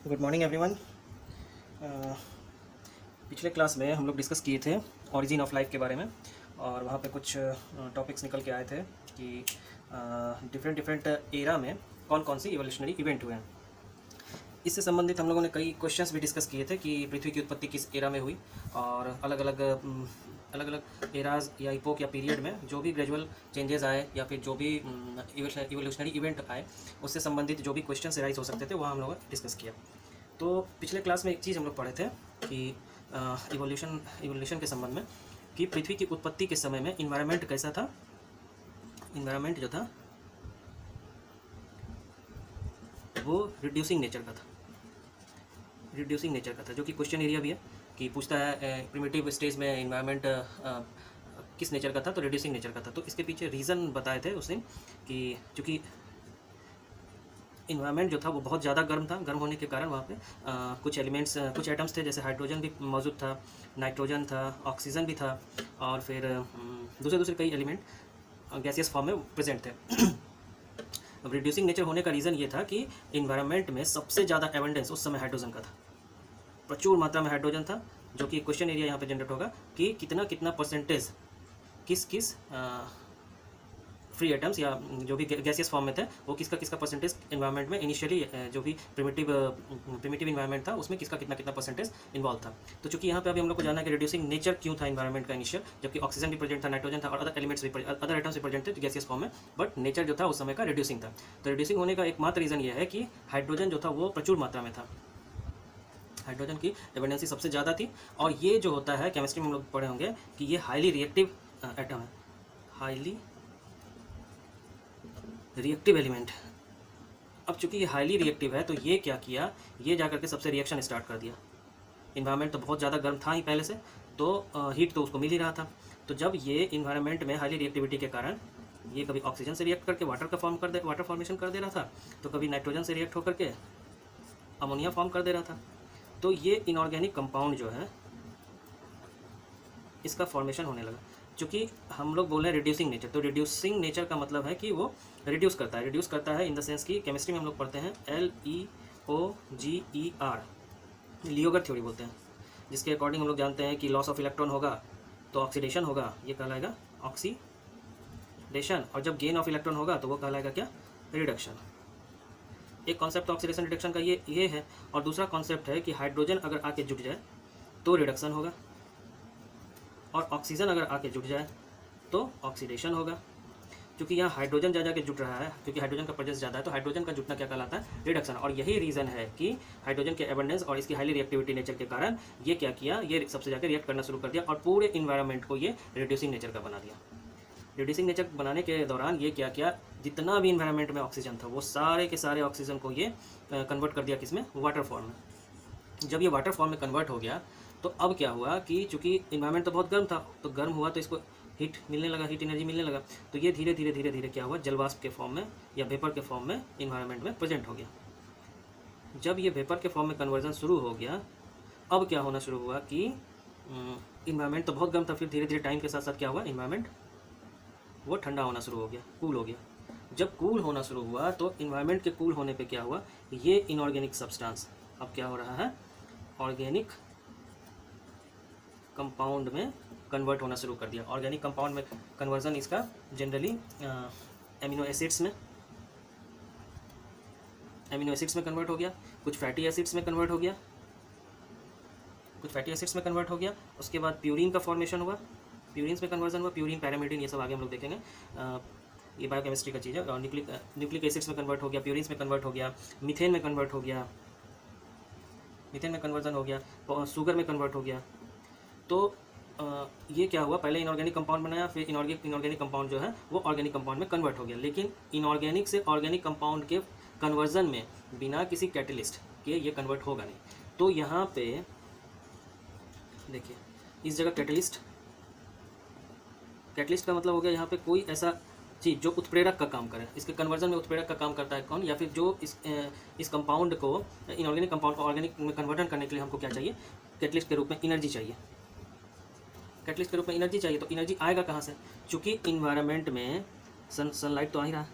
Good morning everyone. पिछले class में हम लोग डिस्कस किए थे ओरिजिन ऑफ लाइफ के बारे में, और वहाँ पे कुछ टॉपिक्स निकल के आए थे कि डिफरेंट डिफरेंट एरा में कौन कौन सी इवोल्यूशनरी इवेंट हुए हैं। इससे संबंधित हम लोगों ने कई क्वेश्चंस भी डिस्कस किए थे कि पृथ्वी की उत्पत्ति किस एरा में हुई, और अलग अलग एराज या इपोक या पीरियड में जो भी ग्रेजुअल चेंजेस आए या फिर जो भी इवोल्यूशनरी इवेंट आए उससे संबंधित जो भी क्वेश्चन राइज हो सकते थे वह हम लोगों ने डिस्कस किया। तो पिछले क्लास में एक चीज़ हम लोग पढ़े थे कि इवोल्यूशन के संबंध में कि पृथ्वी की उत्पत्ति के समय में इन्वायरमेंट कैसा था। इन्वायरमेंट जो था वो रिड्यूसिंग नेचर का था, जो कि क्वेश्चन एरिया भी है कि पूछता है प्रिमिटिव स्टेज में इन्वायरमेंट किस नेचर का था, तो रिड्यूसिंग नेचर का था। तो इसके पीछे रीज़न बताए थे उस दिन कि चूँकि इन्वायरमेंट जो था वो बहुत ज़्यादा गर्म था, गर्म होने के कारण वहाँ पे कुछ एलिमेंट्स कुछ एटम्स थे, जैसे हाइड्रोजन भी मौजूद था, नाइट्रोजन था, ऑक्सीजन भी था, और फिर दूसरे कई एलिमेंट गैसियस फॉर्म में प्रेजेंट थे। अब रिड्यूसिंग नेचर होने का रीज़न ये था कि इन्वायरमेंट में सबसे ज़्यादा एवेंडेंस उस समय हाइड्रोजन का था, प्रचुर मात्रा में हाइड्रोजन था, जो कि क्वेश्चन एरिया यहाँ पे जनरेट होगा कि कितना परसेंटेज किस फ्री एटम्स या जो भी गैसियस फॉर्म में थे वो किसका परसेंटेज इन्वायरमेंट में इनिशियली जो भी प्रिमिटिव इन्वायरमेंट था उसमें किसका कितना परसेंटेज इन्वॉल्व था। तो चूंकि यहाँ पे अभी हम लोग को जानना है कि रिड्यूसिंग नेचर क्यों था इन्वायरमेंट का इनिशियल, जबकि ऑक्सीजन भी प्रेजेंट था, नाइट्रोजन था, और अदर एलिमेंट्स भी अदर एटम्स भी प्रेजेंट थे गैसियस फॉर्म में, बट नेचर जो था उस समय का रिड्यूसिंग था। तो रिड्यूसिंग होने का एकमात्र रीज़न ये है कि हाइड्रोजन जो था वो प्रचुर मात्रा में था, हाइड्रोजन की एविडेंसी सबसे ज़्यादा थी। और ये जो होता है केमिस्ट्री में हम लोग पढ़े होंगे कि ये हाईली रिएक्टिव एटम है, हाईली रिएक्टिव एलिमेंट। अब चूंकि ये हाईली रिएक्टिव है तो ये क्या किया, ये जाकर के सबसे रिएक्शन स्टार्ट कर दिया। इन्वायरमेंट तो बहुत ज़्यादा गर्म था ही पहले से, तो हीट तो उसको मिल ही रहा था। तो जब ये इन्वायरमेंट में हाईली रिएक्टिविटी के कारण ये कभी ऑक्सीजन से रिएक्ट करके वाटर फॉर्मेशन कर दे रहा था, तो कभी नाइट्रोजन से रिएक्ट होकर के अमोनिया फॉर्म कर दे रहा था। तो ये इनऑर्गेनिक कंपाउंड जो है इसका फॉर्मेशन होने लगा। चूँकि हम लोग बोल रहे हैं रिड्यूसिंग नेचर, तो रिड्यूसिंग नेचर का मतलब है कि वो रिड्यूस करता है इन द सेंस कि केमिस्ट्री में हम लोग पढ़ते हैं LEOGER, लियोगर थ्योरी बोलते हैं, जिसके अकॉर्डिंग हम लोग जानते हैं कि लॉस ऑफ इलेक्ट्रॉन होगा तो ऑक्सीडेशन होगा, ये कहलाएगा ऑक्सीडेशन, और जब गेन ऑफ इलेक्ट्रॉन होगा तो वो कहलाएगा क्या, रिडक्शन। एक कॉन्सेप्ट ऑक्सीडेशन रिडक्शन का ये है, और दूसरा कॉन्सेप्ट है कि हाइड्रोजन अगर आके जुट जाए तो रिडक्शन होगा, और ऑक्सीजन अगर आके जुट जाए तो ऑक्सीडेशन होगा। क्योंकि यहाँ हाइड्रोजन जा के जुट रहा है, क्योंकि हाइड्रोजन का प्रेजेंस ज़्यादा है, तो हाइड्रोजन का जुटना क्या कहलाता है, रिडक्शन। और यही रीज़न है कि हाइड्रोजन के एबंडेंस और इसकी हाईली रिएक्टिविटी नेचर के कारण ये क्या किया, ये सबसे जाकर रिएक्ट करना शुरू कर दिया और पूरे इन्वायरमेंट को ये रिड्यूसिंग नेचर का बना दिया। रिड्यूसिंग नेचर बनाने के दौरान ये क्या किया, जितना भी इन्वायरमेंट में ऑक्सीजन था वो सारे के सारे ऑक्सीजन को ये कन्वर्ट कर दिया किसमें, वाटर फॉर्म में। जब ये वाटर फॉर्म में कन्वर्ट हो गया तो अब क्या हुआ कि चूंकि इन्वायरमेंट तो बहुत गर्म था, तो गर्म हुआ तो इसको हीट मिलने लगा, हीट एनर्जी मिलने लगा, तो ये धीरे धीरे क्या हुआ, जलवाष्प के फॉर्म में या वेपर के फॉर्म में इन्वायरमेंट में प्रेजेंट हो गया। जब ये वेपर के फॉर्म में कन्वर्जन शुरू हो गया, अब क्या होना शुरू हुआ कि इन्वायरमेंट तो बहुत गर्म था, फिर धीरे धीरे टाइम के साथ साथ क्या हुआ, इन्वायरमेंट वो ठंडा होना शुरू हो गया, कूल हो गया। जब कूल होना शुरू हुआ तो इन्वायरमेंट के कूल होने पे क्या हुआ, ये इनऑर्गेनिक सब्सटेंस अब क्या हो रहा है, ऑर्गेनिक कंपाउंड में कन्वर्ट होना शुरू कर दिया। ऑर्गेनिक कंपाउंड में कन्वर्जन इसका जनरली एमिनो एसिड्स में कन्वर्ट हो गया, कुछ फैटी एसिड्स में कन्वर्ट हो गया, उसके बाद प्यूरिन का फॉर्मेशन हुआ, प्यूरिन्स में कन्वर्जन हुआ, प्यूरिन, पैरामीडिन, ये सब आगे हम लोग देखेंगे। ये बायोकेमिस्ट्री का चीज़ है। और न्यूक्लिक एसिड्स में कन्वर्ट हो गया, प्यूरिन्स में कन्वर्ट हो गया, मीथेन में कन्वर्ट हो गया, मीथेन में कन्वर्जन हो गया, शुगर में कन्वर्ट हो गया। तो ये क्या हुआ, पहले इनऑर्गेनिक कंपाउंड बनाया, फिर इनऑर्गेनिक कंपाउंड जो है वो ऑर्गेनिक कंपाउंड में कन्वर्ट हो गया। लेकिन इनऑर्गेनिक से ऑर्गेनिक कंपाउंड के कन्वर्जन में बिना किसी कैटलिस्ट के ये कन्वर्ट होगा नहीं। तो यहाँ पे देखिए, इस जगह कैटलिस्ट का मतलब हो गया यहाँ पे कोई ऐसा चीज़ जो उत्प्रेरक का काम करे। इसके कन्वर्जन में उत्प्रेरक का काम करता है कौन, या फिर जो इस कंपाउंड को, इनऑर्गेनिक कंपाउंड को ऑर्गेनिक में कन्वर्जन करने के लिए हमको क्या चाहिए, कैटलिस्ट के रूप में एनर्जी चाहिए। कैटलिस्ट के रूप में एनर्जी चाहिए, तो एनर्जी आएगा कहाँ से, चूँकि इन्वायरमेंट में सनलाइट तो आ ही रहा है,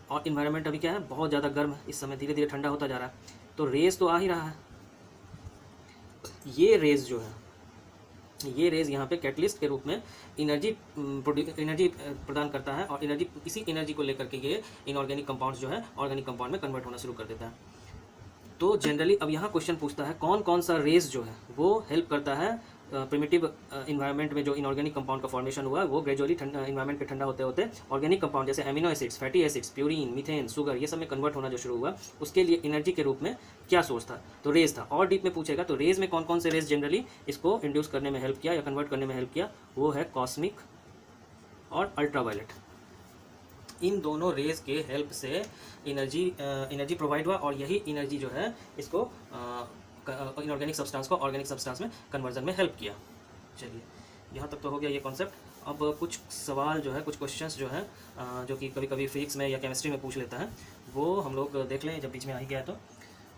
और इन्वायरमेंट अभी क्या है, बहुत ज़्यादा गर्म है, इस समय धीरे धीरे ठंडा होता जा रहा है। तो रेज तो आ ही रहा है। ये रेज जो है, ये रेज यहाँ पे कैटलिस्ट के रूप में एनर्जी प्रदान करता है और इसी एनर्जी को लेकर के ये इनऑर्गेनिक कंपाउंड्स जो है ऑर्गेनिक कंपाउंड में कन्वर्ट होना शुरू कर देता है। तो जनरली अब यहाँ क्वेश्चन पूछता है कौन कौन सा रेज जो है वो हेल्प करता है प्रिमिटिव इन्वायरमेंट में जो इनऑर्गेनिक कंपाउंड का फॉर्मेशन हुआ है वो ग्रेजुअली ठंडा इन्वायरमेंट के ठंडा होते होते ऑर्गेनिक कंपाउंड जैसे amino acids, fatty acids, purine, methane, sugar ये सब में कन्वर्ट होना जो शुरू हुआ, उसके लिए एनर्जी के रूप में क्या सोर्स था? तो रेज था। और डीप में पूछेगा तो रेज में कौन कौन से रेज जनरली इसको इंड्यूस करने में हेल्प किया या कन्वर्ट करने में हेल्प किया? वो है कॉस्मिक और अल्ट्रावायलेट। इन दोनों रेज के हेल्प से एनर्जी प्रोवाइड हुआ और यही एनर्जी जो है इसको इनऑर्गेनिक सब्सटेंस को ऑर्गेनिक सब्सटेंस में कन्वर्जन में हेल्प किया। चलिए यहाँ तक तो हो गया ये कॉन्सेप्ट। अब कुछ सवाल जो है, कुछ क्वेश्चंस जो है जो कि कभी कभी फिजिक्स में या केमिस्ट्री में पूछ लेता है, वो हम लोग देख लें जब बीच में आ ही गया तो,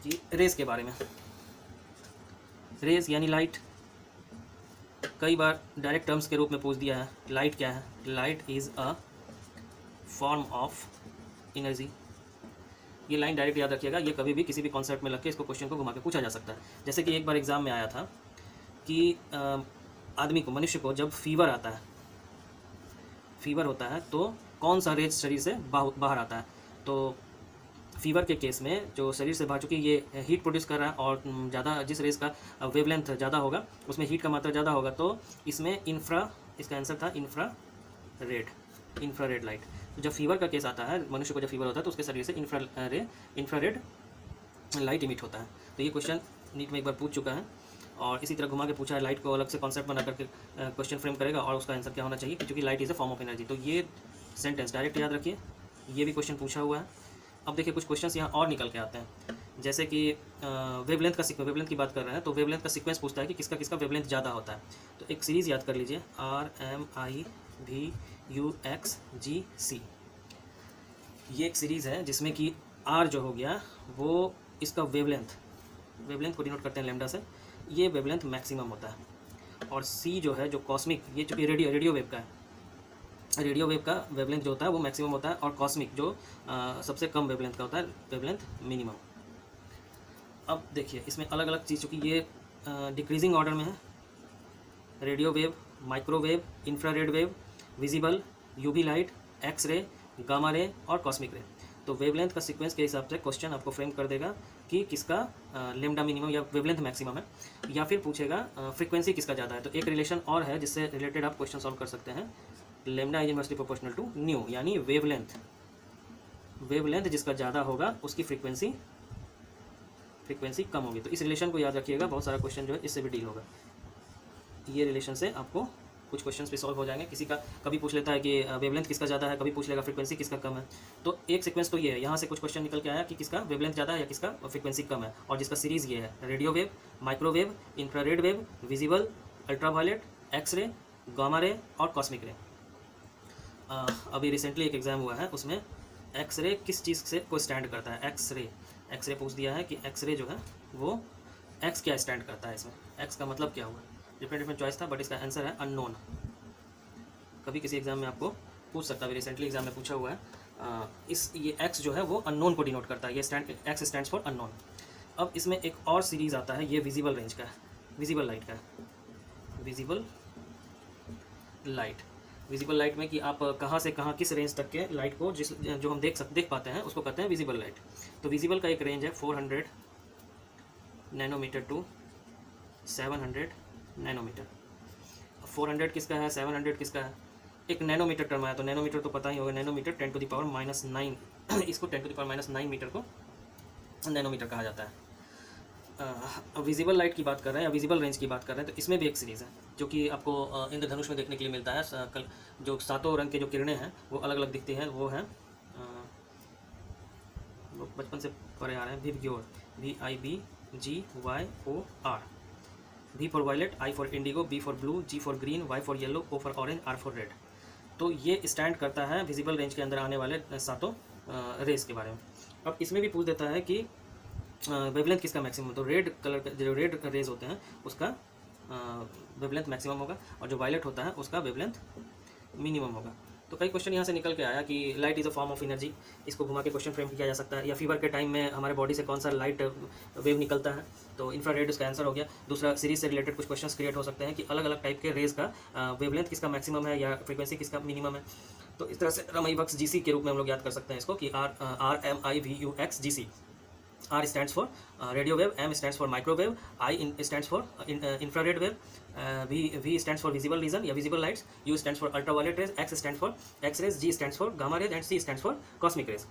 कि रेज के बारे में। रेज यानी लाइट, कई बार डायरेक्ट टर्म्स के रूप में पूछ दिया है। लाइट क्या है? Light is a form of energy. ये लाइन डायरेक्ट याद रखिएगा, ये कभी भी किसी भी कॉन्सेप्ट में लग के इसको क्वेश्चन को घुमा के पूछा जा सकता है। जैसे कि एक बार एग्जाम में आया था कि आदमी को, मनुष्य को जब फीवर आता है, फीवर होता है तो कौन सा रेज शरीर से बाहर आता है? तो फीवर के केस में जो शरीर से बाहर, चूँकि ये हीट प्रोड्यूस कर रहा है और ज़्यादा जिस रेज का वेवलेंथ ज़्यादा होगा उसमें हीट का मात्रा ज़्यादा होगा, तो इसमें इसका आंसर था इंफ्रारेड लाइट। तो जब फीवर का केस आता है, मनुष्य को जब फीवर होता है तो उसके शरीर से इंफ्रारेड लाइट इमिट होता है। तो ये क्वेश्चन नीट में एक बार पूछ चुका है और इसी तरह घुमा के पूछा है। लाइट को अलग से कॉन्सेप्ट बना करके क्वेश्चन फ्रेम करेगा और उसका आंसर क्या होना चाहिए, क्योंकि light is a form of energy. तो ये सेंटेंस डायरेक्ट याद रखिए, ये भी क्वेश्चन पूछा हुआ है। अब देखिए कुछ क्वेश्चंस यहाँ और निकल के आते हैं, जैसे कि वेवलेंथ का सीक्वेंस, वेवलेंथ की बात कर रहे हैं तो वेवलेंथ का सीक्वेंस पूछता है कि किसका किसका वेवलेंथ ज़्यादा होता है। तो एक सीरीज़ याद कर लीजिए, RMIVUXGC। ये एक सीरीज़ है जिसमें कि R जो हो गया वो इसका वेवलेंथ को डिनोट करते हैं लैम्डा से, ये वेवलेंथ मैक्सिमम होता है। और C जो है, जो कॉस्मिक, ये चूँकि रेडियो वेव का है, रेडियो वेव का वेवलेंथ जो होता है वो मैक्सिमम होता है, और कॉस्मिक जो सबसे कम वेवलेंथ का होता है, वेवलेंथ मिनिमम। अब देखिए इसमें अलग अलग चीज़, चूँकि ये डिक्रीजिंग ऑर्डर में है, radio wave, microwave, infrared wave, visible, UV light, X ray, gamma ray और कॉस्मिक रे। तो वेवलेंथ का सीक्वेंस के हिसाब से क्वेश्चन आपको फ्रेम कर देगा कि किसका लेमडा मिनिमम या वेवलेंथ मैक्सिमम है, या फिर पूछेगा फ्रीक्वेंसी किसका ज़्यादा है। तो एक रिलेशन और है जिससे रिलेटेड आप क्वेश्चन सॉल्व कर सकते हैं, lambda is inversely proportional to nu, यानी वेवलेंथ जिसका ज़्यादा होगा उसकी फ्रीक्वेंसी कम होगी। तो इस रिलेशन को याद रखिएगा, बहुत सारा क्वेश्चन जो है इससे भी डील होगा। ये रिलेशन से आपको कुछ क्वेश्चंस भी सॉल्व हो जाएंगे। किसी का कभी पूछ लेता है कि वेवलेंथ किसका ज़्यादा है, कभी पूछ लेगा फ्रीक्वेंसी किसका कम है। तो एक सीक्वेंस तो ये है, यहाँ से कुछ क्वेश्चन निकल के आया कि किसका वेवलेंथ ज़्यादा है या किसका फ्रीक्वेंसी कम है, और जिसका सीरीज़ ये है, radio wave, microwave, infrared wave, visible, ultraviolet, X ray, gamma ray और कॉस्मिक रे। अभी रिसेंटली एक एग्जाम हुआ है, उसमें एक्स रे किस चीज़ से को स्टैंड करता है? एक्स रे पूछ दिया है कि एक्स रे जो है वो एक्स क्या स्टैंड करता है, इसमें एक्स का मतलब क्या हुआ। डिफरेंट चॉइस था, बट इसका आंसर है अननोन। कभी किसी एग्जाम में आपको पूछ सकता है, रिसेंटली एग्जाम में पूछा हुआ है। ये एक्स जो है वो अननोन को डिनोट करता है, ये एक्स स्टैंड्स फॉर अननोन। अब इसमें एक और सीरीज़ आता है, ये विजिबल रेंज का है, विजिबल लाइट का है। विजिबल लाइट में कि आप कहाँ से कहाँ किस रेंज तक के लाइट को जो हम देख पाते हैं उसको कहते हैं विजिबल लाइट। तो विजिबल का एक रेंज है 400 नैनोमीटर टू 700 नैनोमीटर। 400 किसका है, 700 किसका है? एक नैनोमीटर टर्म आया, तो नैनोमीटर तो पता ही होगा, नैनोमीटर 10⁻⁹ इसको 10⁻⁹ मीटर को नैनोमीटर कहा जाता है। विजिबल लाइट की बात कर रहे हैं या विजिबल रेंज की बात कर रहे हैं, तो इसमें भी एक सीरीज़ है जो कि आपको इंद्रधनुष में देखने के लिए मिलता है। जो 7 रंग के जो किरणें हैं वो अलग अलग दिखती हैं, वो हैं लोग बचपन से पढ़े आ रहे हैं, VIBGYOR, VIBGYOR। V for violet, I for indigo, B for blue, G for green, Y for yellow, O for orange, R for red. तो ये स्टैंड करता है विजिबल रेंज के अंदर आने वाले 7 रेस के बारे में। अब इसमें भी पूछ देता है कि वेवलेंथ किसका मैक्सिमम। तो रेड कलर का जो रेड रेज होते हैं उसका वेवलेंथ मैक्सिमम होगा, और जो वायलेट होता है उसका वेवलेंथ मिनिमम होगा। तो कई क्वेश्चन यहाँ से निकल के आया कि light is a form of energy, इसको घुमा के क्वेश्चन फ्रेम किया जा सकता है, या फीवर के टाइम में हमारे बॉडी से कौन सा लाइट वेव निकलता है, तो इंफ्रारेड उसका आंसर हो गया। दूसरा, सीरीज से रिलेटेड कुछ क्वेश्चंस क्रिएट हो सकते हैं कि अलग अलग टाइप के रेज का वेवलेंथ किसका मैक्सिमम है या फ्रीक्वेंसी किसका मिनिमम है। तो इस तरह से रमई बक्स GC के रूप में हम लोग याद कर सकते हैं इसको कि RMIVUX GC। R stands for radio wave, M stands for microwave, stands for infrared wave, V stands for visible region या visible lights, U stands for ultraviolet rays, X stands for X-rays, G stands for gamma rays and C stands for cosmic rays।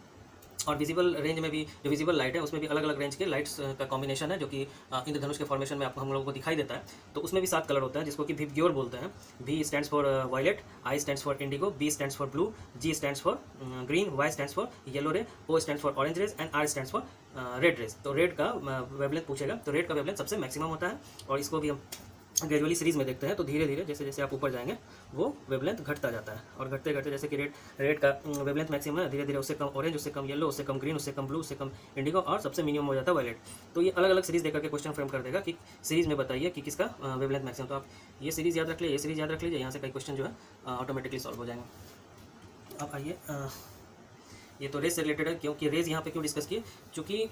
और visible range में भी जो visible light है उसमें भी अलग अलग रेंज के लाइट्स का कॉम्बिनेशन है जो कि इंद्रधनुष के फॉर्मेशन में आपको हम लोगों को दिखाई देता है। तो उसमें भी 7 कलर होते हैं जिसको कि विबग्योर बोलते हैं। V stands for violet, I stands for indigo, B stands for blue, G stands for green, Y stands for yellow ray, O stands for orange rays and R stands for red rays. तो red का wavelength पूछेगा, तो red का wavelength सबसे maximum होता है और इसको भी हम ग्रेजुअली सीरीज में देखते हैं। तो धीरे धीरे जैसे जैसे आप ऊपर जाएंगे वो वेवलेंथ घटता जाता है और घटते घटते जैसे कि रेड का वेवलेंथ मैक्सिमम है, धीरे धीरे उससे कम ऑरेंज, उससे कम येलो, उससे कम ग्रीन, उससे कम ब्लू, उससे कम इंडिगो और सबसे मिनिमम हो जाता है वायलेट। तो ये अलग अलग सीरीज देकर के क्वेश्चन फ्रेम कर देगा कि सीरीज में बताइए कि किसका वेवलेंथ मैक्सिमम। तो आप ये सीरीज याद रख लीजिए, ये सीरीज याद रख लीजिए, यहाँ से कई क्वेश्चन जो है ऑटोमेटिकली सॉल्व हो जाएंगे। अब आइए, ये तो रेज से रिलेटेड है, क्योंकि रेज यहाँ पे क्यों डिस्कस किए, चूँकि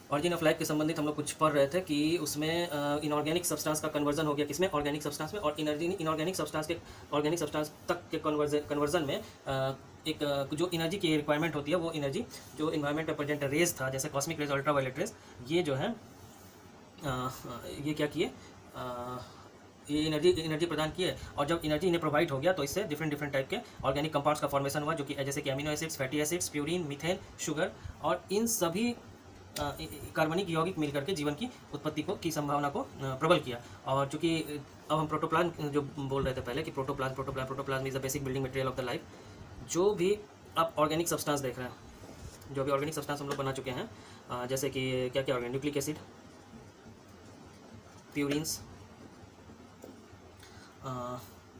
ऑरिजिन ऑफ लाइफ के संबंधित हम लोग कुछ पढ़ रहे थे कि उसमें इनऑर्गेनिक सब्सटेंस का कन्वर्जन हो गया, किसमें, ऑर्गेनिक सब्सटेंस में, और इनऑर्गेनिक सब्सटेंस के ऑर्गेनिक सब्सटेंस तक के कन्वर्जन में एक जो एनर्जी की रिक्वायरमेंट होती है वो एनर्जी जो इन्वायरमेंट में प्रेजेंट रेज था, जैसे कॉस्मिक रेज, अल्ट्रावायलेट रेज, ये जो है ये क्या किए, ये एनर्जी प्रदान किए। और जब एनर्जी इन्हें प्रोवाइड हो गया तो इससे डिफरेंट टाइप के ऑर्गेनिक कंपाउंड्स का फॉर्मेशन हुआ, जो कि जैसे कि amino acids, fatty acids, purine, methane, sugar, और इन सभी कार्बनिक यौगिक मिलकर के जीवन की उत्पत्ति की संभावना को प्रबल किया। और चूंकि अब हम प्रोटोप्लाज्म जो बोल रहे थे पहले कि protoplasm is the basic building material of the life. जो भी आप ऑर्गेनिक सब्सटेंस देख रहे हैं, जो भी ऑर्गेनिक सब्सटेंस हम लोग बना चुके हैं, जैसे कि क्या क्या organic, nucleic acid, purines,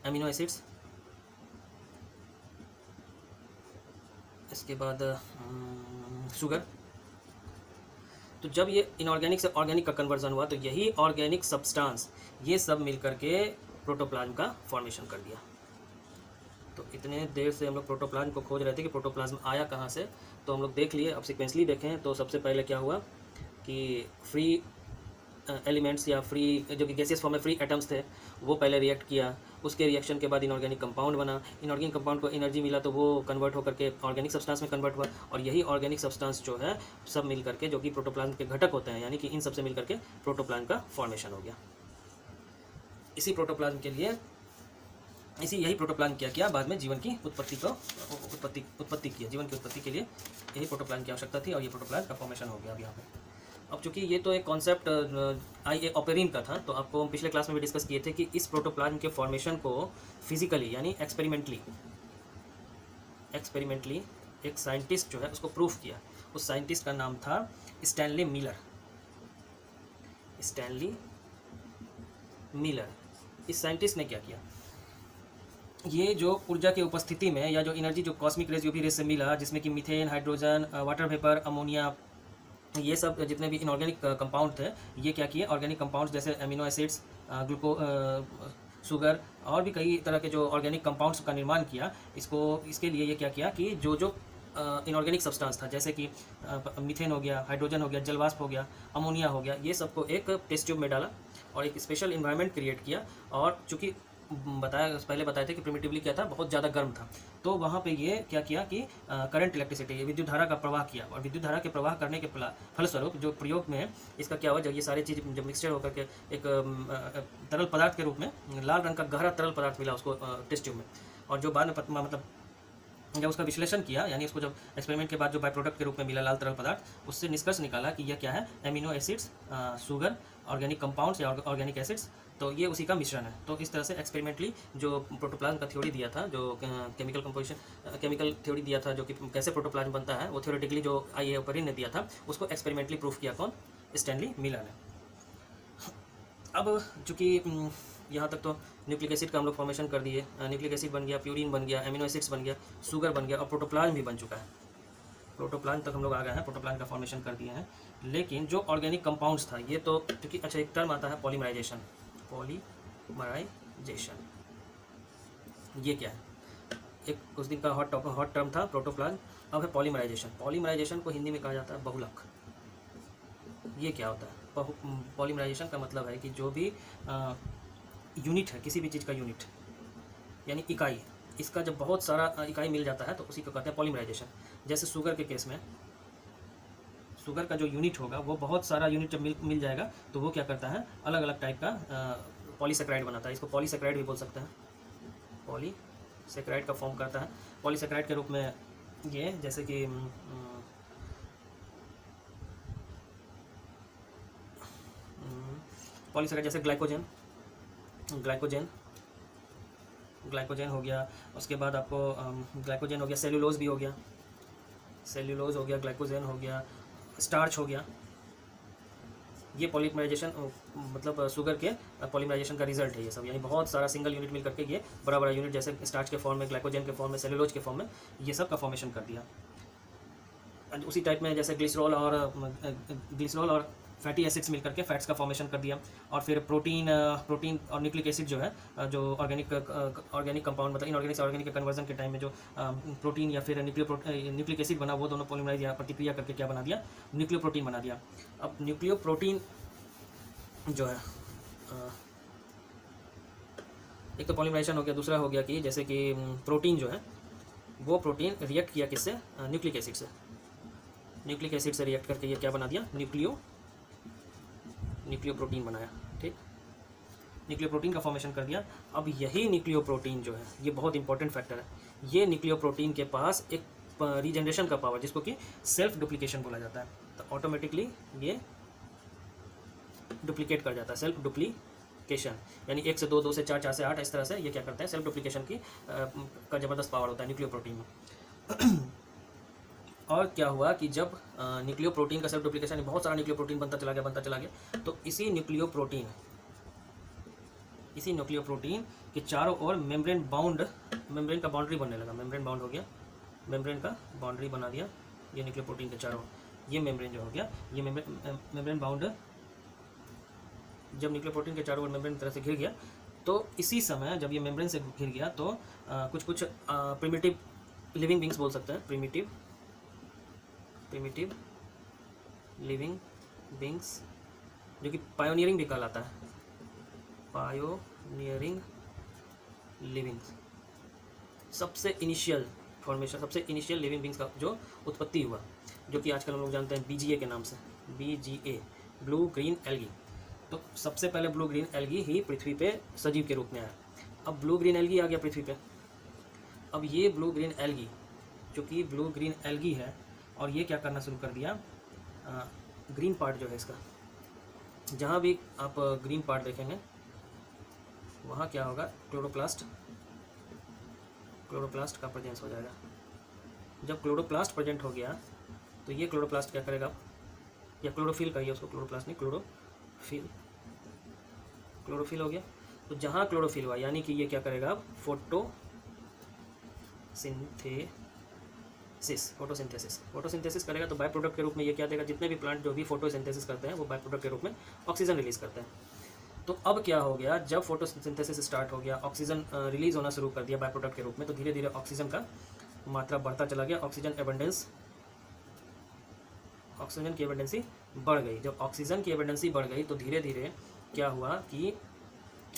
amino acids, इसके बाद शुगर। तो जब ये इनऑर्गेनिक से ऑर्गेनिक का कन्वर्जन हुआ तो यही ऑर्गेनिक सब्सटेंस ये सब मिलकर के प्रोटोप्लाज्म का फॉर्मेशन कर दिया। तो इतने देर से हम लोग प्रोटोप्लाज्म को खोज रहे थे कि प्रोटोप्लाज्म आया कहाँ से, तो हम लोग देख लिए। अब सीक्वेंसली देखें तो सबसे पहले क्या हुआ कि फ्री एलिमेंट्स या फ्री जो कि गैसियस फॉर्म में फ्री एटम्स थे वो पहले रिएक्ट किया, उसके रिएक्शन के बाद इनऑर्गेनिक कंपाउंड बना, इनऑर्गेनिक कंपाउंड को एनर्जी मिला तो वो कन्वर्ट होकर के ऑर्गेनिक सब्सटेंस में कन्वर्ट हुआ, और यही ऑर्गेनिक सब्सटेंस जो है सब मिल करके जो कि प्रोटोप्लाज्म के घटक होते हैं, यानी कि इन सब से मिल करके प्रोटोप्लाज्म का फॉर्मेशन हो गया। इसी प्रोटोप्लाज्म के लिए यही प्रोटोप्लाज्म क्या किया, बाद में जीवन की उत्पत्ति किया, जीवन की उत्पत्ति के लिए यही प्रोटोप्लाज्म की आवश्यकता थी और ये प्रोटोप्लाज्म का फॉर्मेशन हो गया अब यहाँ पे। अब चूंकि ये तो एक कॉन्सेप्ट IA ऑपेरिन का था, तो आपको हम पिछले क्लास में भी डिस्कस किए थे कि इस प्रोटोप्लाज्म के फॉर्मेशन को फिजिकली यानी एक्सपेरिमेंटली एक साइंटिस्ट जो है उसको प्रूफ किया। उस साइंटिस्ट का नाम था स्टैनली मिलर। इस साइंटिस्ट ने क्या किया, ये जो ऊर्जा की उपस्थिति में या जो एनर्जी जो कॉस्मिक रेज जो भी रेज से मिला, जिसमें कि methane, hydrogen, water vapour, ammonia, ये सब जितने भी इनऑर्गेनिक कंपाउंड थे, ये क्या किए, ऑर्गेनिक कंपाउंड्स जैसे अमीनो एसिड्स, शुगर और भी कई तरह के जो ऑर्गेनिक कंपाउंड्स का निर्माण किया। इसके लिए ये क्या किया कि जो इनऑर्गेनिक सब्सटेंस था, जैसे कि मीथेन हो गया, हाइड्रोजन हो गया, जलवाष्प हो गया, अमोनिया हो गया, ये सबको एक टेस्ट ट्यूब में डाला और एक स्पेशल इन्वायरमेंट क्रिएट किया। और चूँकि पहले बताए थे कि प्रिमिटिवली क्या था, बहुत ज़्यादा गर्म था, तो वहाँ पे ये क्या किया कि करंट इलेक्ट्रिसिटी, ये विद्युत धारा का प्रवाह किया। और विद्युत धारा के प्रवाह करने के फलस्वरूप जो प्रयोग में इसका क्या हुआ, जब ये सारी चीज़ जब मिक्सचर होकर के एक तरल पदार्थ के रूप में लाल रंग का गहरा तरल पदार्थ मिला उसको टेस्ट ट्यूब में, और जो बाद में मतलब जब उसका विश्लेषण किया, यानी उसको जब एक्सपेरिमेंट के बाद जो बाय प्रोडक्ट के रूप में मिला लाल तरल पदार्थ, उससे निष्कर्ष निकाला कि यह क्या है, amino acids, sugar, organic compounds या ऑर्गेनिक एसिड्स, तो ये उसी का मिश्रण है। तो इस तरह से एक्सपेरिमेंटली जो प्रोटोप्लाज्म का थ्योरी दिया था, जो केमिकल थ्योरी दिया था, जो कि कैसे प्रोटोप्लाज्म बनता है, वो थ्योरेटिकली जो IA ऑपेरिन ने दिया था, उसको एक्सपेरिमेंटली प्रूफ किया कौन, स्टैनली मिलर ने। अब चूँकि यहाँ तक तो न्यूक्लिक एसिड का हम लोग फॉर्मेशन कर दिए, न्यूक्लिक एसिड बन गया, प्यूरिन बन गया, एमिनो एसिड्स बन गया, शुगर बन गया और प्रोटोप्लाज्म भी बन चुका है। प्रोटोप्लाज्म तक हम लोग आ गए हैं, प्रोटोप्लाज्म का फॉर्मेशन कर दिए हैं। लेकिन जो ऑर्गेनिक कंपाउंड्स था, ये तो क्योंकि अच्छा एक टर्म आता है पॉलीमराइजेशन। ये क्या है? एक कुछ दिन का हॉट टर्म था प्रोटोप्लाज्म, अब है पॉलीमराइजेशन। पॉलीमराइजेशन को हिंदी में कहा जाता है बहुलक। ये क्या होता है? पॉलीमराइजेशन का मतलब है कि जो भी यूनिट है, किसी भी चीज़ का यूनिट यानी इकाई, इसका जब बहुत सारा इकाई मिल जाता है तो उसी को कहते हैं पॉलीमराइजेशन। जैसे शुगर के केस में शुगर का जो यूनिट होगा वो बहुत सारा यूनिट जब मिल जाएगा तो वो क्या करता है, अलग अलग टाइप का पॉलीसेक्राइड बनाता है। इसको पॉलीसेक्राइड भी बोल सकते हैं। पॉलीसेक्राइड का फॉर्म करता है। पॉलीसेक्राइड के रूप में ये जैसे कि पॉलीसेक्राइड जैसे ग्लाइकोजन हो गया। उसके बाद आपको ग्लाइकोजन हो गया, सेल्यूलोज भी हो गया, सेल्यूलोज हो गया, ग्लाइकोजन हो गया, स्टार्च हो गया। ये पॉलीमराइजेशन मतलब शुगर के पॉलीमराइजेशन का रिजल्ट है ये सब। यानी बहुत सारा सिंगल यूनिट मिल करके ये बड़ा बड़ा यूनिट जैसे स्टार्च के फॉर्म में, ग्लाइकोजन के फॉर्म में, सेल्यूलोज के फॉर्म में ये सब का फॉर्मेशन कर दिया। उसी टाइप में जैसे ग्लिसरॉल और फैटी एसिड्स मिलकर के फैट्स का फॉर्मेशन कर दिया। और फिर प्रोटीन और न्यूक्लिक एसिड जो है, जो ऑर्गेनिक कंपाउंड मतलब इनऑर्गेनिक से ऑर्गेनिक के कन्वर्जन के टाइम में जो प्रोटीन या फिर न्यूक्लिक एसिड बना, वो दोनों पॉलीमराइज या प्रतिक्रिया करके क्या बना दिया, न्यूक्लियोप्रोटीन बना दिया। अब न्यूक्लियोप्रोटीन जो है एक तो पॉलीमराइजेशन हो गया, दूसरा हो गया कि जैसे कि प्रोटीन जो है वो प्रोटीन रिएक्ट किया किससे, न्यूक्लिक एसिड से। न्यूक्लिक एसिड से रिएक्ट करके ये क्या बना दिया, न्यूक्लियोप्रोटीन बनाया। ठीक, न्यूक्लियोप्रोटीन का फॉर्मेशन कर दिया। अब यही न्यूक्लियोप्रोटीन जो है ये बहुत इंपॉर्टेंट फैक्टर है। ये न्यूक्लियोप्रोटीन के पास एक रीजनरेशन का पावर, जिसको कि सेल्फ डुप्लीकेशन बोला जाता है। तो ऑटोमेटिकली ये डुप्लीकेट कर जाता है, सेल्फ डुप्लीकेशन। यानी 1 से 2, 2 से 4, 4 से 8, इस तरह से ये क्या करता है, सेल्फ डुप्लीकेशन की का ज़बरदस्त पावर होता है न्यूक्लियोप्रोटीन में। और क्या हुआ कि जब न्यूक्लियोप्रोटीन का सेल्फ डुप्लीकेशन, बहुत सारा न्यूक्लियोप्रोटीन बनता चला गया, तो इसी न्यूक्लियोप्रोटीन के चारों ओर मेम्ब्रेन का बाउंड्री बनने लगा। मेम्ब्रेन बाउंड हो गया, मेम्ब्रेन का बाउंड्री बना दिया ये न्यूक्लियोप्रोटीन के चारों। ये मेम्ब्रेन जो हो गया, ये मेम्ब्रेन बाउंड जब न्यूक्लियोप्रोटीन के चारों ओर मेम्ब्रेन तरह से घिर गया, तो इसी समय जब ये मेम्ब्रेन से घिर गया तो कुछ प्रिमिटिव लिविंग बींग्स बोल सकते हैं, प्रिमिटिव लिविंग बींग्स, जो कि पायोनियरिंग भी कहलाता है, पायोनियरिंग लिविंग्स। सबसे इनिशियल फॉर्मेशन, सबसे इनिशियल लिविंग बींग्स का जो उत्पत्ति हुआ, जो कि आजकल हम लोग जानते हैं BGA के नाम से, BGA, ब्लू ग्रीन एल्गी। तो सबसे पहले ब्लू ग्रीन एल्गी ही पृथ्वी पे सजीव के रूप में आया। अब ब्लू ग्रीन एल्गी आ गया पृथ्वी पे। अब ये ब्लू ग्रीन एल्गी, जो कि ब्लू ग्रीन एल्गी है, और ये क्या करना शुरू कर दिया, ग्रीन पार्ट जो है इसका, जहाँ भी आप ग्रीन पार्ट देखेंगे वहाँ क्या होगा, क्लोरोप्लास्ट का प्रेजेंस हो जाएगा। जब क्लोरोप्लास्ट प्रेजेंट हो गया तो ये क्लोरोप्लास्ट क्या करेगा, या क्लोरोफिल कहिए उसको, क्लोरोप्लास्ट नहीं, क्लोरोफिल हो गया। तो जहाँ क्लोरोफिल हुआ यानी कि ये क्या करेगा, अब फोटोसिंथेसिस करेगा। तो बाय प्रोडक्ट के रूप में ये क्या देगा, जितने भी प्लांट जो भी फोटोसिंथेसिस करते हैं वो बाय प्रोडक्ट के रूप में ऑक्सीजन रिलीज करते हैं। तो अब क्या हो गया, जब फोटोसिंथेसिस स्टार्ट हो गया, ऑक्सीजन रिलीज होना शुरू कर दिया बाय प्रोडक्ट के रूप में, तो धीरे धीरे ऑक्सीजन का मात्रा बढ़ता चला गया, ऑक्सीजन की एबंडेंसी बढ़ गई। जब ऑक्सीजन की एबंडेंसी बढ़ गई तो धीरे धीरे क्या हुआ कि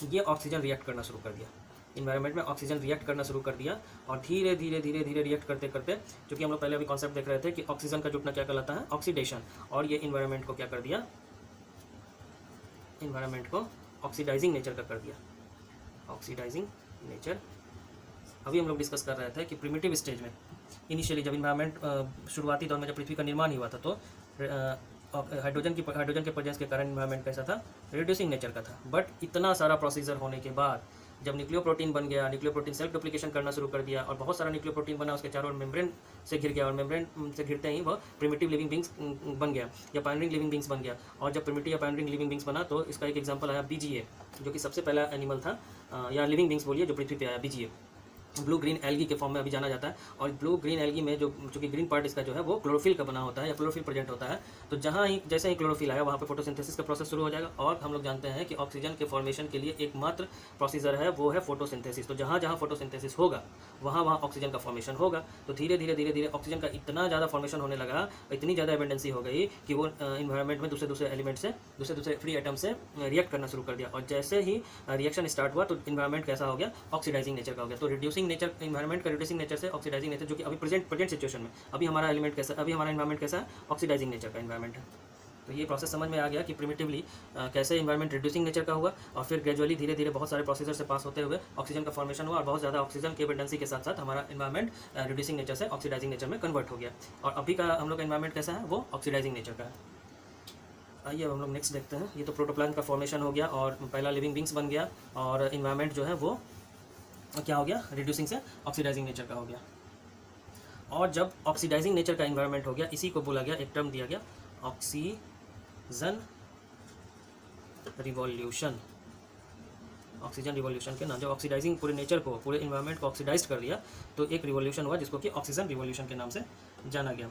ये ऑक्सीजन रिएक्ट करना शुरू कर दिया, इन्वायरमेंट में ऑक्सीजन रिएक्ट करना शुरू कर दिया। और धीरे धीरे रिएक्ट करते करते, क्योंकि हम लोग पहले अभी कॉन्सेप्ट देख रहे थे कि ऑक्सीजन का जुटना क्या कहलाता है, ऑक्सीडेशन। और ये इन्वायरमेंट को क्या कर दिया, इन्वायरमेंट को ऑक्सीडाइजिंग नेचर का कर दिया, ऑक्सीडाइजिंग नेचर। अभी हम लोग डिस्कस कर रहे थे कि प्रिमिटिव स्टेज में इनिशियली जब इन्वायरमेंट शुरुआती दौर में जब पृथ्वी का निर्माण हुआ था, तो हाइड्रोजन के प्रेजेंस के कारण इन्वायरमेंट कैसा था, रिड्यूसिंग नेचर का था। बट इतना सारा प्रोसीजर होने के बाद जब न्यूक्लियोप्रोटीन बन गया, न्यूक्लियोप्रोटीन सेल्फ डुप्लीकेशन करना शुरू कर दिया, और बहुत सारा न्यूक्लियोप्रोटीन बना, उसके चारों ओर मेम्ब्रेन से घिर गया, और मेम्ब्रेन से घिरते ही वह प्रिमिटिव लिविंग बींग्स बन गया या पायनियरिंग लिविंग बींग्स बन गया। और जब प्रिमिटिव या पायनियरिंग लिविंग बींग्स बना तो इसका एक एग्जांपल आया BGA, जो कि सबसे पहला एनिमल था या लिविंग बींग्स बोलिए जो पृथ्वी पे आया, BGA। ब्लू ग्रीन एल्गी के फॉर्म में अभी जाना जाता है। और ब्लू ग्रीन एल्गी में जो चूँकि ग्रीन पार्ट इसका जो है वो क्लोरोफिल का बना होता है या क्लोरोफिल प्रेजेंट होता है, तो जहाँ ही जैसे ही क्लोरोफिल आया वहाँ पे फोटोसिंथेसिस का प्रोसेस शुरू हो जाएगा। और हम लोग जानते हैं कि ऑक्सीजन के फॉर्मेशन के लिए एकमात्र प्रोसीजर है वो है फोटोसिंथेसिस। तो जहाँ जहाँ फोटोसिंथेसिस होगा वहाँ वहाँ ऑक्सीजन का फॉर्मेशन होगा। तो धीरे धीरे ऑक्सीजन का इतना ज़्यादा फॉर्मेशन होने लगा, इतनी ज़्यादा एबेंडेंसी हो गई कि वो इन्वायरमेंट में दूसरे एलिमेंट से दूसरे फ्री एटम से रिएक्ट करना शुरू कर दिया। और जैसे ही रिएक्शन स्टार्ट हुआ तो इन्वायरमेंट कैसा हो गया, ऑक्सीडाइजिंग नेचर का हो गया। तो रिड्यूसिंग नेचर, इन्वायरमेंट का रिड्यूसिंग नेचर से ऑक्सीडाइजिंग नेचर, जो कि अभी प्रेजेंट सिचुएशन में अभी हमारा एलिमेंट कैसा, अभी हमारा इन्वायरमेंट कैसा है, ऑक्सीडाइजिंग नेचर का इन्वायरमेंट है। तो ये प्रोसेस समझ में आ गया कि प्रिमिटिवली कैसे इन्वायरमेंट रिड्यूसिंग नेचर का हुआ और फिर ग्रेजुअली धीरे धीरे बहुत सारे प्रोसीजर से पास होते हुए ऑक्सीजन का फॉर्मेशन हुआ और बहुत ज़्यादा ऑक्सीजन की एबंडेंसी के साथ साथ हमारा इन्वायरमेंट रिड्यूसिंग नेचर से ऑक्सीडाइजिंग नेचर में कन्वर्ट हो गया। और अभी का हम लोग का इन्वायरमेंट कैसा है, वो ऑक्सीडाइजिंग नेचर का है। आइए अब हम लोग नेक्स्ट देखते हैं। ये तो प्रोटोप्लाज्म का फॉर्मेशन हो गया और पहला लिविंग बींग्स बन गया और इन्वायरमेंट जो है वो क्या हो गया, रिड्यूसिंग से ऑक्सीडाइजिंग नेचर का हो गया। और जब ऑक्सीडाइजिंग नेचर का इन्वायरमेंट हो गया, इसी को बोला गया, एक टर्म दिया गया ऑक्सीजन रिवॉल्यूशन। ऑक्सीजन रिवॉल्यूशन के नाम, जब ऑक्सीडाइजिंग पूरे नेचर को, पूरे इन्वायरमेंट को ऑक्सीडाइज कर दिया तो एक रिवॉल्यूशन हुआ जिसको कि ऑक्सीजन रिवॉल्यूशन के नाम से जाना गया।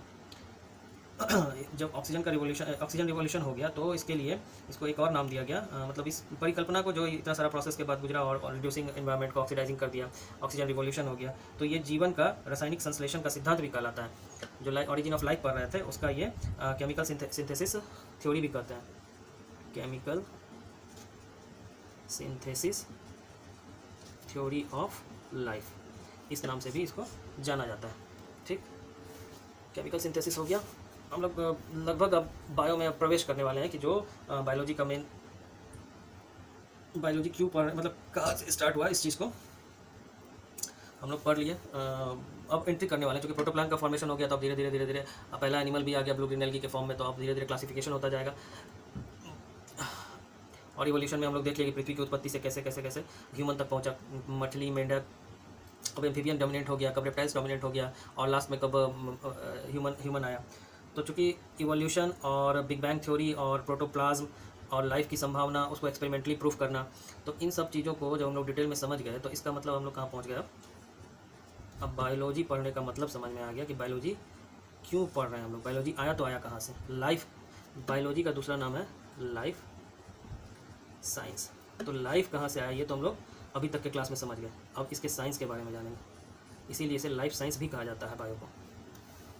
जब ऑक्सीजन रिवॉल्यूशन हो गया तो इसके लिए इसको एक और नाम दिया गया, मतलब इस परिकल्पना को जो इतना सारा प्रोसेस के बाद गुजरा और रिड्यूसिंग एनवायरनमेंट को ऑक्सीडाइजिंग कर दिया, ऑक्सीजन रिवॉल्यूशन हो गया, तो ये जीवन का रासायनिक संश्लेषण का सिद्धांत भी कहलाता है। जो ऑरिजिन ऑफ लाइफ पढ़ रहे थे उसका ये केमिकल सिंथेसिस थ्योरी भी कहते हैं। Chemical synthesis theory of life, इस नाम से भी इसको जाना जाता है। ठीक, केमिकल सिंथेसिस हो गया। हम लोग लगभग अब बायो में प्रवेश करने वाले हैं कि जो बायोलॉजी का मेन, बायोलॉजी क्यों पढ़, मतलब कहाँ से स्टार्ट हुआ, इस चीज़ को हम लोग पढ़ लिए। अब एंट्री करने वाले हैं, क्योंकि प्रोटोप्लाज्म का फॉर्मेशन हो गया तो अब धीरे धीरे पहला एनिमल भी आ गया ब्लू ग्रीन एल्गी के फॉर्म में, तो अब धीरे धीरे क्लासिफिकेशन होता जाएगा। और इवोल्यूशन में हम लोग देख लिए कि पृथ्वी की उत्पत्ति से कैसे कैसे कैसे ह्यूमन तक पहुंचा, मछली, मेंढक, कब एम्फीबियन डोमिनेंट हो गया, कब रेप्टाइल्स डोमिनेंट हो गया और लास्ट में कब ह्यूमन आया। तो चूँकि इवोल्यूशन और बिग बैंग थ्योरी और प्रोटोप्लाज्म और लाइफ की संभावना, उसको एक्सपेरिमेंटली प्रूफ करना, तो इन सब चीज़ों को जब हम लोग डिटेल में समझ गए तो इसका मतलब हम लोग कहाँ पहुँच गए। अब बायोलॉजी पढ़ने का मतलब समझ में आ गया कि बायोलॉजी क्यों पढ़ रहे हैं हम लोग, बायोलॉजी आया तो आया कहाँ से। लाइफ, बायोलॉजी का दूसरा नाम है लाइफ साइंस। तो लाइफ कहाँ से आया ये तो हम लोग अभी तक के क्लास में समझ गए, अब इसके साइंस के बारे में जानेंगे, इसीलिए इसे लाइफ साइंस भी कहा जाता है बायो को।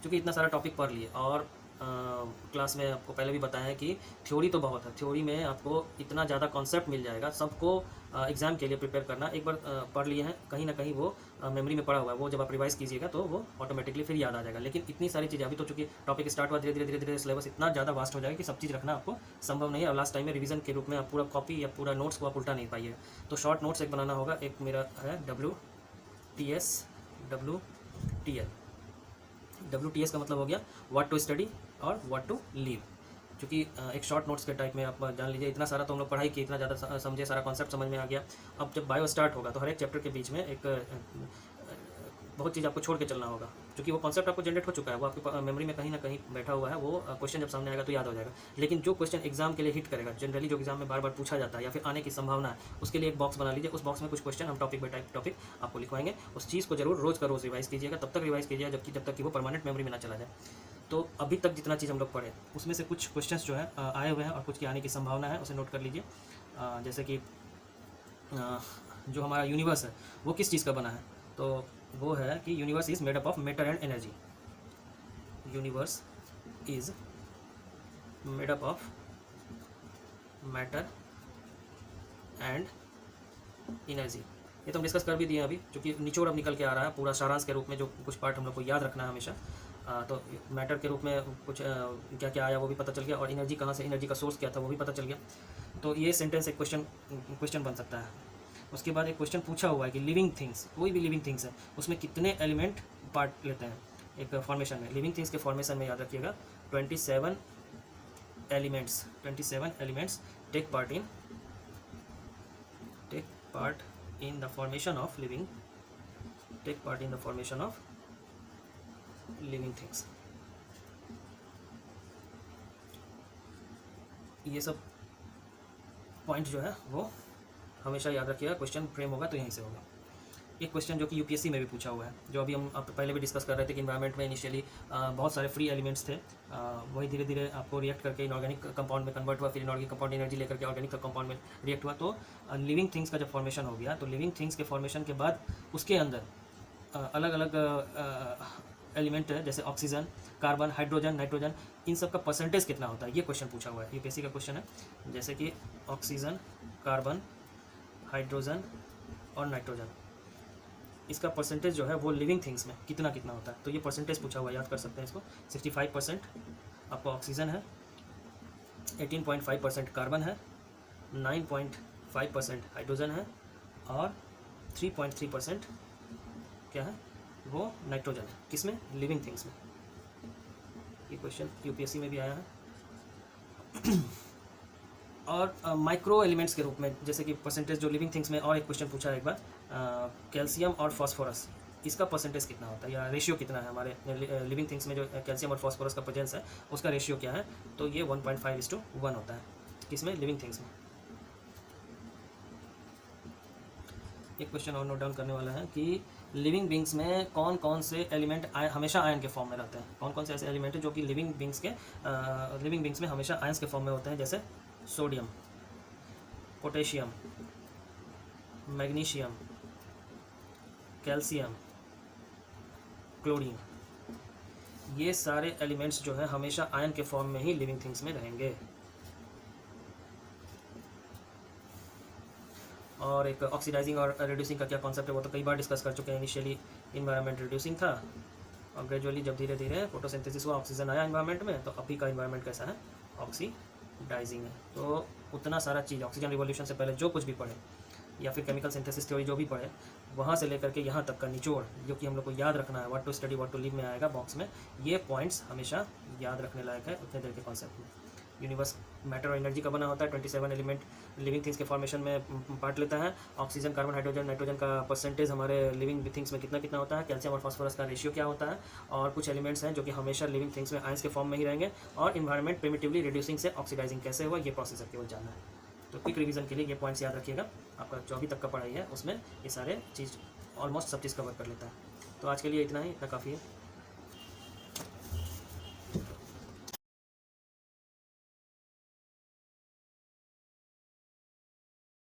क्योंकि इतना सारा टॉपिक पढ़ लिए और क्लास में आपको पहले भी बताया है कि थ्योरी तो बहुत है, थ्योरी में आपको इतना ज़्यादा कॉन्सेप्ट मिल जाएगा, सबको एग्ज़ाम के लिए प्रिपेयर करना। एक बार पढ़ लिए हैं कहीं ना कहीं वो मेमोरी में पड़ा हुआ है, वो जब आप रिवाइज़ कीजिएगा तो वो ऑटोमेटिकली फिर याद आ जाएगा। लेकिन इतनी सारी चीज़ें अभी तो चूँकि टॉपिक स्टार्ट हुआ, धीरे धीरे सिलेबस इतना ज़्यादा वास्ट हो जाएगा कि सब चीज़ रखना आपको संभव नहीं है। और लास्ट टाइम में रिवीजन के रूप में आप पूरा कॉपी या पूरा नोट्स को आप उल्टा नहीं पाइएगा। तो शॉर्ट नोट्स एक बनाना होगा, एक मेरा है WTS का मतलब हो गया व्हाट टू स्टडी और व्हाट टू लीव। क्योंकि एक शॉर्ट नोट्स के टाइप में आप जान लीजिए, इतना सारा तो हम लोग पढ़ाई की, इतना ज़्यादा समझे, सारा कॉन्सेप्ट समझ में आ गया। अब जब बायो स्टार्ट होगा तो हर एक चैप्टर के बीच में एक बहुत चीज़ आपको छोड़ के चलना होगा, क्योंकि वो कॉन्सेप्ट आपको जनरेट हो चुका है, वो आपकी मेमोरी में कहीं ना कहीं बैठा हुआ है, वो क्वेश्चन जब सामने आएगा तो याद हो जाएगा। लेकिन जो क्वेश्चन एग्जाम के लिए हिट करेगा, जनरली जो एग्जाम में बार बार पूछा जाता है या फिर आने की संभावना है, उसके लिए एक बॉक्स बना लीजिए। उस बॉक्स में कुछ क्वेश्चन हम टॉपिक बाय टॉपिक आपको लिखवाएंगे। उस चीज़ को जरूर रोज़ का रोज़ रिवाइज कीजिएगा, तब तक रिवाइज कीजिएगा जब तक कि वो परमानेंट मेमोरी में ना चला जाए। तो अभी तक जितना चीज़ हम लोग पढ़े उसमें से कुछ क्वेश्चंस जो है आए हुए हैं और कुछ की आने की संभावना है, उसे नोट कर लीजिए। जैसे कि जो हमारा यूनिवर्स है वो किस चीज़ का बना है, तो वो है कि universe is made up of matter and energy. Universe is made up of matter and energy. ये तो हम डिस्कस कर भी दिए अभी, क्योंकि निचोड़ अब निकल के आ रहा है पूरा सारांश के रूप में, जो कुछ पार्ट हम लोग को याद रखना है हमेशा। तो मैटर के रूप में कुछ क्या क्या आया वो भी पता चल गया, और एनर्जी कहाँ से, एनर्जी का सोर्स क्या था वो भी पता चल गया। तो ये सेंटेंस एक क्वेश्चन बन सकता है। उसके बाद एक क्वेश्चन पूछा हुआ है कि लिविंग थिंग्स, कोई भी लिविंग थिंग्स है उसमें कितने एलिमेंट पार्ट लेते हैं एक फॉर्मेशन में। लिविंग थिंग्स के फॉर्मेशन में याद रखिएगा 27 elements take part in the formation of living things. ये सब पॉइंट जो है वो हमेशा याद रखिएगा, क्वेश्चन फ्रेम होगा तो यहीं से होगा। एक क्वेश्चन जो कि यूपीएससी में भी पूछा हुआ है, जो अभी हम पहले भी डिस्कस कर रहे थे कि इन्वायरमेंट में इनिशियली बहुत सारे फ्री एलिमेंट्स थे, वही धीरे धीरे आपको रिएक्ट करके इनऑर्गेनिक कंपाउंड में कन्वर्ट हुआ, फिर इनऑर्गेनिक कंपाउंड एनर्जी लेकर के ऑर्गेनिक कंपाउंड में रिएक्ट हुआ, तो लिविंग थिंग्स का जब फॉर्मेशन हो गया, तो लिविंग थिंग्स के फॉर्मेशन के बाद उसके अंदर अलग अलग एलिमेंट है, जैसे ऑक्सीजन, कार्बन, हाइड्रोजन, नाइट्रोजन, इन सब का परसेंटेज कितना होता है, ये क्वेश्चन पूछा हुआ है, यूपीएससी का क्वेश्चन है। जैसे कि ऑक्सीजन, कार्बन, हाइड्रोजन और नाइट्रोजन, इसका परसेंटेज जो है वो लिविंग थिंग्स में कितना कितना होता है, तो ये परसेंटेज पूछा हुआ है, याद कर सकते हैं इसको। 65% आपको ऑक्सीजन है, 18.5% कार्बन है, 9.5% हाइड्रोजन है और 3.3% क्या है वो नाइट्रोजन है। किसमें? लिविंग थिंग्स में। ये क्वेश्चन यूपीएससी में भी आया है। और माइक्रो एलिमेंट्स के रूप में, जैसे कि परसेंटेज जो लिविंग थिंग्स में, और एक क्वेश्चन पूछा है एक बार, कैल्शियम और फास्फोरस, इसका परसेंटेज कितना होता है या रेशियो कितना है हमारे लिविंग थिंग्स में, जो कैल्शियम और फास्फोरस का प्रेजेंस है उसका रेशियो क्या है, तो ये 1.5:1 होता है। किसमें? लिविंग थिंग्स में। एक क्वेश्चन और नोट डाउन करने वाला है कि लिविंग बींग्स में कौन कौन से एलिमेंट हमेशा आयन के फॉर्म में रहते हैं, कौन कौन से ऐसे एलिमेंट हैं जो कि लिविंग बींग्स में हमेशा आयंस के फॉर्म में होते हैं, जैसे sodium, potassium, magnesium, calcium, chlorine, ये सारे एलिमेंट्स जो है हमेशा आयन के फॉर्म में ही लिविंग थिंग्स में रहेंगे। और एक ऑक्सीडाइजिंग और रिड्यूसिंग का क्या कॉन्सेप्ट है वो तो कई बार डिस्कस कर चुके हैं। इनिशियली इन्वायरमेंट रिड्यूसिंग था और ग्रेजुअली जब धीरे धीरे फोटोसिंथेसिस हुआ, ऑक्सीजन आया इन्वायरमेंट में, तो अभी का इन्वायरमेंट कैसा है? ऑक्सीडाइजिंग है। तो उतना सारा चीज़ ऑक्सीजन रिवॉल्यूशन से पहले जो कुछ भी पढ़े या फिर केमिकल सिंथेसिस थ्योरी जो भी पढ़े, वहाँ से लेकर के यहाँ तक का निचोड़ जो कि हम लोग को याद रखना है, what to study what to leave में आएगा बॉक्स में, ये पॉइंट्स हमेशा याद रखने लायक है उतने देर के कॉन्सेप्ट में। यूनिवर्स मैटर और एनर्जी का बना होता है, 27 एलिमेंट लिविंग थिंग्स के फॉर्मेशन में पार्ट लेता है। ऑक्सीजन, कार्बन, हाइड्रोजन, नाइट्रोजन का परसेंटेज हमारे लिविंग थिंग्स में कितना कितना होता है, कैल्शियम और फास्फोरस का रेशियो क्या होता है, और कुछ एलिमेंट्स हैं जो कि हमेशा लिविंग थिंग्स में आयंस के फॉर्म में ही रहेंगे, और इन्वायरमेंट प्रिमिटिवली रिड्यूसिंग से ऑक्सीडाइजिंग कैसे हुआ, ये प्रोसेसर केवल जानना है। तो क्विक रिवीजन के लिए ये पॉइंट्स याद रखिएगा, आपका जो अभी तक का पढ़ाई है उसमें ये सारे चीज़ ऑलमोस्ट सब चीज़ कवर कर लेता है। तो आज के लिए इतना ही, इतना काफ़ी है।